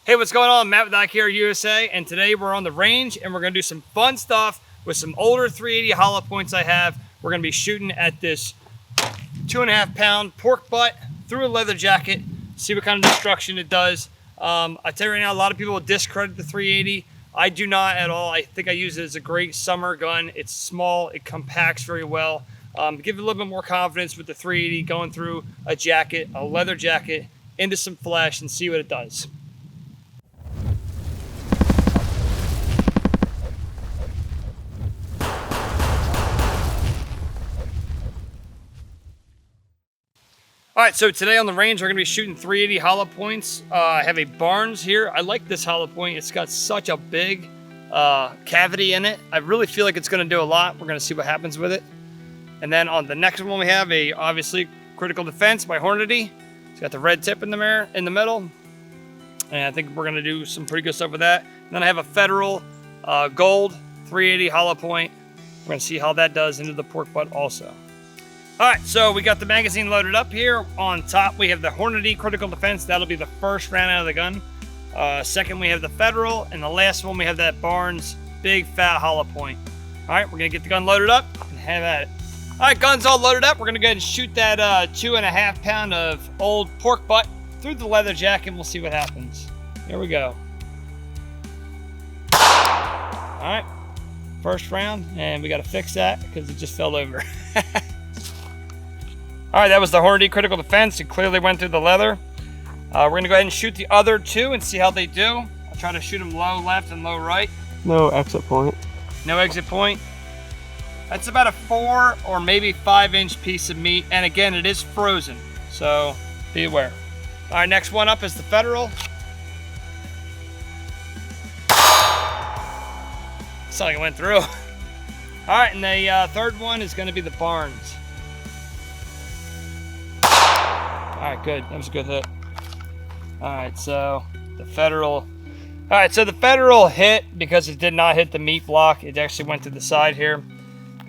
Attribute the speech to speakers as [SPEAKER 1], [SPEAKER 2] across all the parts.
[SPEAKER 1] Hey, what's going on? Matt with Icarryusa, and today we're on the range and we're gonna do some fun stuff with some older 380 hollow points I have. We're gonna be shooting at this 2.5 pound pork butt through a leather jacket, see what kind of destruction it does. I tell you right now, a lot of people will discredit the 380. I do not at all. I think I use it as a great summer gun. It's small, it compacts very well. Give it a little bit more confidence with the 380 going through a jacket, a leather jacket, into some flesh and see what it does. All right, so today on the range, we're gonna be shooting 380 hollow points. I have a Barnes here. I like this hollow point. It's got such a big cavity in it. I really feel like it's gonna do a lot. We're gonna see what happens with it. And then on the next one, we have a, obviously, Critical Defense by Hornady. It's got the red tip in the middle. And I think we're gonna do some pretty good stuff with that. And then I have a Federal Gold 380 hollow point. We're gonna see how that does into the pork butt also. All right, so we got the magazine loaded up here. On top, we have the Hornady Critical Defense. That'll be the first round out of the gun. Second, we have the Federal. And the last one, we have that Barnes big fat hollow point. All right, we're gonna get the gun loaded up and have at it. All right, gun's all loaded up. We're gonna go ahead and shoot that 2.5 pound of old pork butt through the leather jacket, and we'll see what happens. Here we go. All right, first round, and we gotta fix that because it just fell over. All right, that was the Hornady Critical Defense. It clearly went through the leather. We're gonna go ahead and shoot the other two and see how they do. I'll try to shoot them low left and low right.
[SPEAKER 2] No exit point.
[SPEAKER 1] No exit point. That's about a 4 or maybe 5 inch piece of meat. And again, it is frozen, so be aware. All right, next one up is the Federal. Looks like it went through. All right, and the third one is gonna be the Barnes. All right, good, that was a good hit. All right, so the Federal. All right, so the Federal hit because it did not hit the meat block. It actually went to the side here.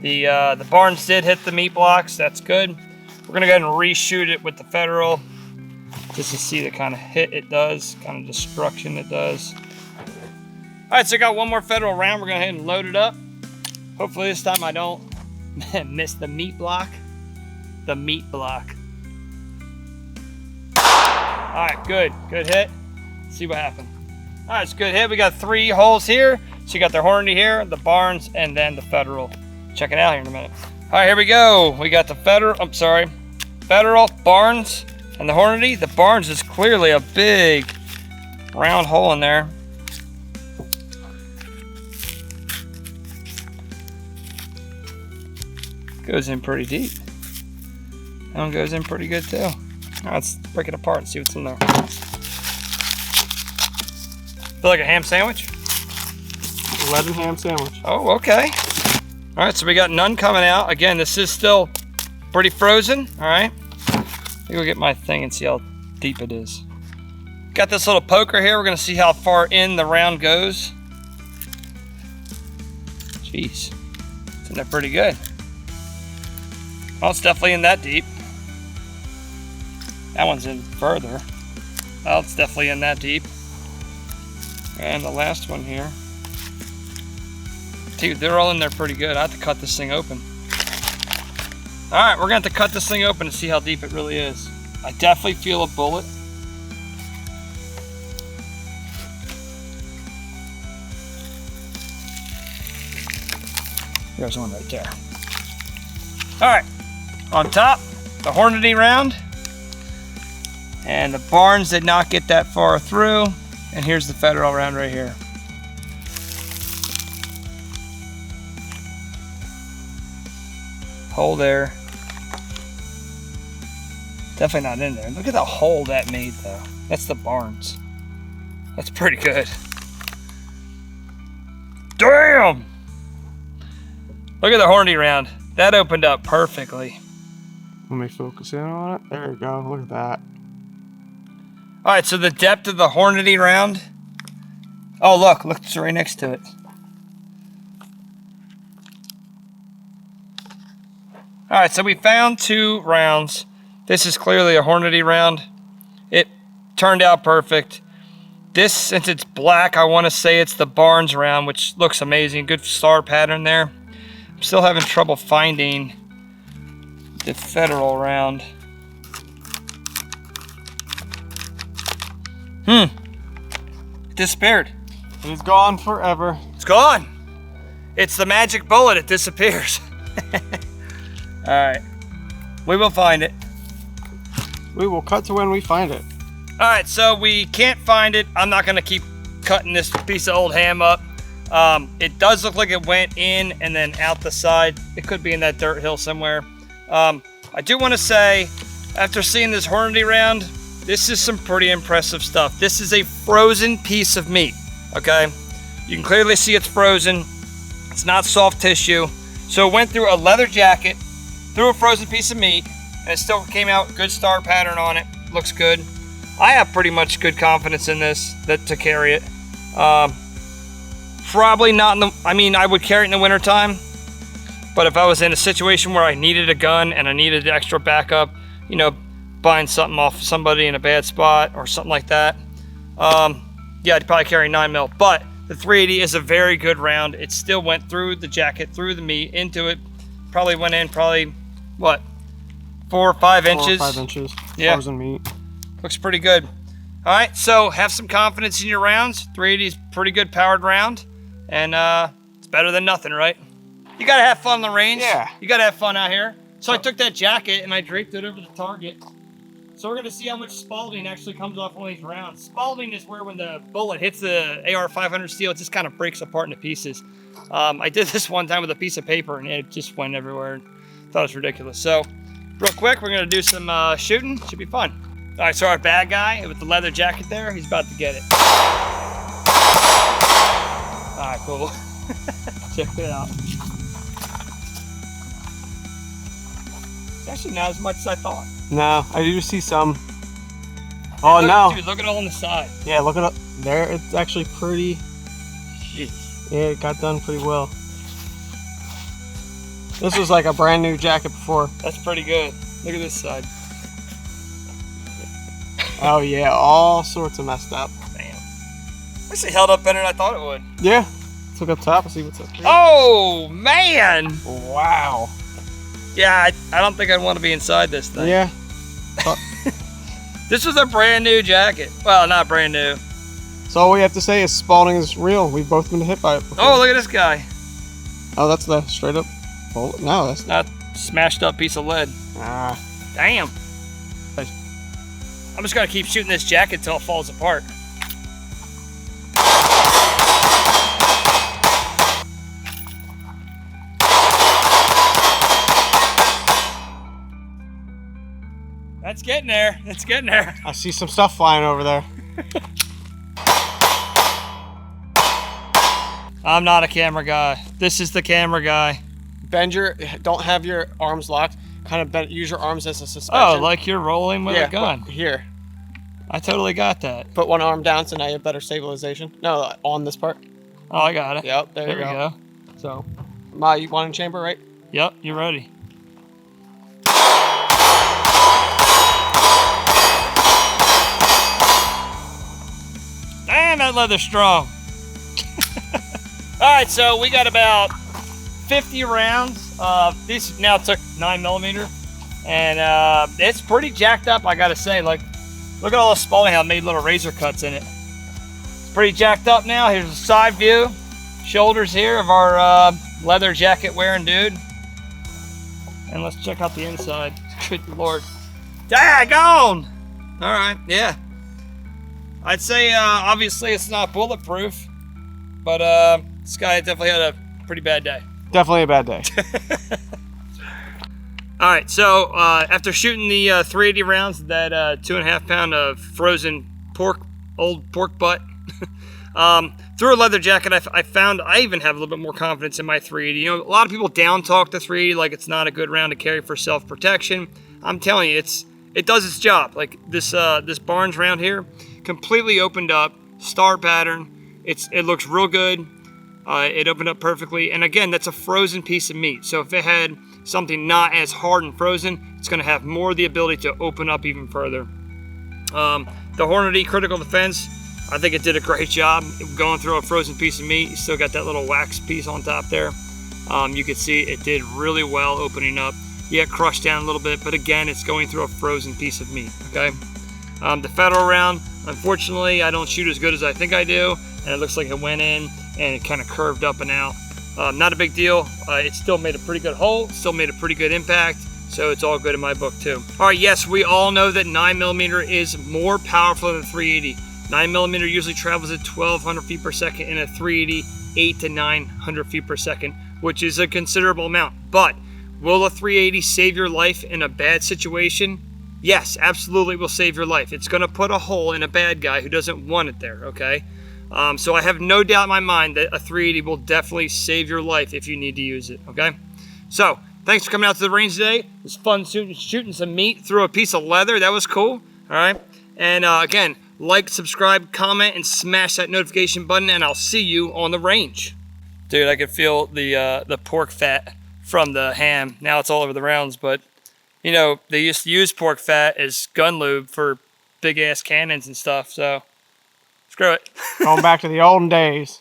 [SPEAKER 1] The Barnes did hit the meat blocks, that's good. We're gonna go ahead and reshoot it with the Federal just to see the kind of hit it does, kind of destruction it does. All right, so I got one more Federal round. We're gonna go ahead and load it up. Hopefully this time I don't miss the meat block. The meat block. All right, good hit. Let's see what happened. All right, it's a good hit. We got 3 holes here. So you got the Hornady here, the Barnes, and then the Federal. Check it out here in a minute. All right, here we go. We got the Federal, Barnes, and the Hornady. The Barnes is clearly a big round hole in there. Goes in pretty deep. That one goes in pretty good too. All right, let's break it apart and see what's in there. Feel like a ham sandwich?
[SPEAKER 2] Leaden ham sandwich.
[SPEAKER 1] Oh, okay. All right, so we got none coming out. Again, this is still pretty frozen. All right. Let me go get my thing and see how deep it is. Got this little poker here. We're gonna see how far in the round goes. Jeez, it's in there pretty good. Well, it's definitely in that deep. That one's in further. Well, it's definitely in that deep. And the last one here. Dude, they're all in there pretty good. I have to cut this thing open. All right, we're gonna have to cut this thing open and see how deep it really is. I definitely feel a bullet. There's one right there. All right, on top, the Hornady round. And the Barnes did not get that far through. And here's the Federal round right here. Hole there. Definitely not in there. Look at the hole that made though. That's the Barnes. That's pretty good. Damn! Look at the Hornady round. That opened up perfectly.
[SPEAKER 2] Let me focus in on it. There we go, look at that.
[SPEAKER 1] All right, so the depth of the Hornady round. Oh, look, it's right next to it. All right, so we found 2 rounds. This is clearly a Hornady round. It turned out perfect. This, since it's black, I want to say it's the Barnes round, which looks amazing. Good star pattern there. I'm still having trouble finding the Federal round. It disappeared.
[SPEAKER 2] It's gone forever.
[SPEAKER 1] It's gone. It's the magic bullet. It disappears. All right. We will find it.
[SPEAKER 2] We will cut to when we find it.
[SPEAKER 1] All right, so we can't find it. I'm not gonna keep cutting this piece of old ham up. It does look like it went in and then out the side. It could be in that dirt hill somewhere. I do wanna say, after seeing this Hornady round, this is some pretty impressive stuff. This is a frozen piece of meat, okay? You can clearly see it's frozen. It's not soft tissue. So it went through a leather jacket, through a frozen piece of meat, and it still came out good star pattern on it. Looks good. I have pretty much good confidence in this to carry it. Probably not in the, I mean, I would carry it in the wintertime, but if I was in a situation where I needed a gun and I needed extra backup, you know, buying something off somebody in a bad spot or something like that, yeah, I'd probably carry 9mm. But the 380 is a very good round. It still went through the jacket, through the meat, into it. Probably went in, what, 4 or 5 inches?
[SPEAKER 2] 4 or 5 inches.
[SPEAKER 1] Yeah.
[SPEAKER 2] Frozen meat.
[SPEAKER 1] Looks pretty good. All right, so have some confidence in your rounds. 380 is pretty good powered round, and it's better than nothing, right? You gotta have fun on the range.
[SPEAKER 2] Yeah.
[SPEAKER 1] You gotta have fun out here. So I took that jacket and I draped it over the target. So we're gonna see how much Spalding actually comes off one of these rounds. Spalding is where when the bullet hits the AR 500 steel, it just kind of breaks apart into pieces. I did this one time with a piece of paper and it just went everywhere. Thought it was ridiculous. So real quick, we're gonna do some shooting. Should be fun. All right, so our bad guy with the leather jacket there, he's about to get it. All right, cool. Check it out. It's actually not as much as I thought.
[SPEAKER 2] No, I do see some. Oh, no.
[SPEAKER 1] Dude, look at all on the side.
[SPEAKER 2] Yeah, look at it there. It's actually pretty.
[SPEAKER 1] Jeez.
[SPEAKER 2] Yeah, it got done pretty well. This was like a brand new jacket before.
[SPEAKER 1] That's pretty good. Look at this side.
[SPEAKER 2] Oh yeah, all sorts of messed up.
[SPEAKER 1] Damn. Actually held up better than I thought it would.
[SPEAKER 2] Yeah. Let's look up top and see what's up here.
[SPEAKER 1] Oh, man.
[SPEAKER 2] Wow.
[SPEAKER 1] Yeah, I don't think I'd want to be inside this thing.
[SPEAKER 2] Yeah.
[SPEAKER 1] This was a brand new jacket. Well, not brand new.
[SPEAKER 2] So all we have to say is Spalding is real. We've both been hit by it before.
[SPEAKER 1] Oh, look at this guy.
[SPEAKER 2] Oh, that's the straight up bullet. No, that's not.
[SPEAKER 1] Not smashed up piece of lead.
[SPEAKER 2] Ah.
[SPEAKER 1] Damn. I'm just gonna keep shooting this jacket till it falls apart. That's getting there. It's getting there.
[SPEAKER 2] I see some stuff flying over there.
[SPEAKER 1] I'm not a camera guy. This is the camera guy.
[SPEAKER 2] Don't have your arms locked. Kind of bend, use your arms as a suspension.
[SPEAKER 1] Oh, like you're rolling with a gun.
[SPEAKER 2] Here.
[SPEAKER 1] I totally got that.
[SPEAKER 2] Put one arm down so now you have better stabilization. No, on this part.
[SPEAKER 1] Oh, I got it.
[SPEAKER 2] Yep, there you
[SPEAKER 1] we
[SPEAKER 2] go.
[SPEAKER 1] go.
[SPEAKER 2] So, Ma, you want in chamber, right?
[SPEAKER 1] Yep, you're ready. Damn, that leather's strong. All right, so we got about 50 rounds. These now took 9mm, and it's pretty jacked up, I gotta say. Like, look at all the Spalding, how it made little razor cuts in it. It's pretty jacked up now. Here's a side view, shoulders here of our leather jacket wearing dude. And let's check out the inside. Good Lord. Daggone! All right, yeah. I'd say obviously it's not bulletproof, but this guy definitely had a pretty bad day.
[SPEAKER 2] Definitely a bad day.
[SPEAKER 1] All right, so after shooting the 380 rounds, that 2.5 pound of frozen pork, old pork butt, through a leather jacket, I found I even have a little bit more confidence in my 380. You know, a lot of people down talk the 380 like it's not a good round to carry for self-protection. I'm telling you, it does its job. Like this Barnes round here, completely opened up, star pattern. It looks real good. It opened up perfectly, and again, that's a frozen piece of meat. So if it had something not as hard and frozen, it's going to have more of the ability to open up even further. The Hornady Critical Defense I think it did a great job going through a frozen piece of meat. You still got that little wax piece on top there. You can see it did really well opening up. Yeah, it crushed down a little bit, but again, it's going through a frozen piece of meat, okay? The federal round, unfortunately, I don't shoot as good as I think I do, and it looks like it went in and it kind of curved up and out. Not a big deal. It still made a pretty good hole, still made a pretty good impact, so it's all good in my book too. All right, yes, we all know that 9mm is more powerful than 380. 9mm usually travels at 1,200 feet per second, and a 380, 800 to 900 feet per second, which is a considerable amount. But will a 380 save your life in a bad situation? Yes, absolutely will save your life. It's gonna put a hole in a bad guy who doesn't want it there, okay? So I have no doubt in my mind that a 380 will definitely save your life if you need to use it, okay? So, thanks for coming out to the range today. It was fun shooting some meat through a piece of leather. That was cool, all right? And again, like, subscribe, comment, and smash that notification button, and I'll see you on the range. Dude, I can feel the pork fat from the ham. Now it's all over the rounds, but you know, they used to use pork fat as gun lube for big ass cannons and stuff, so screw it.
[SPEAKER 2] Going back to the olden days.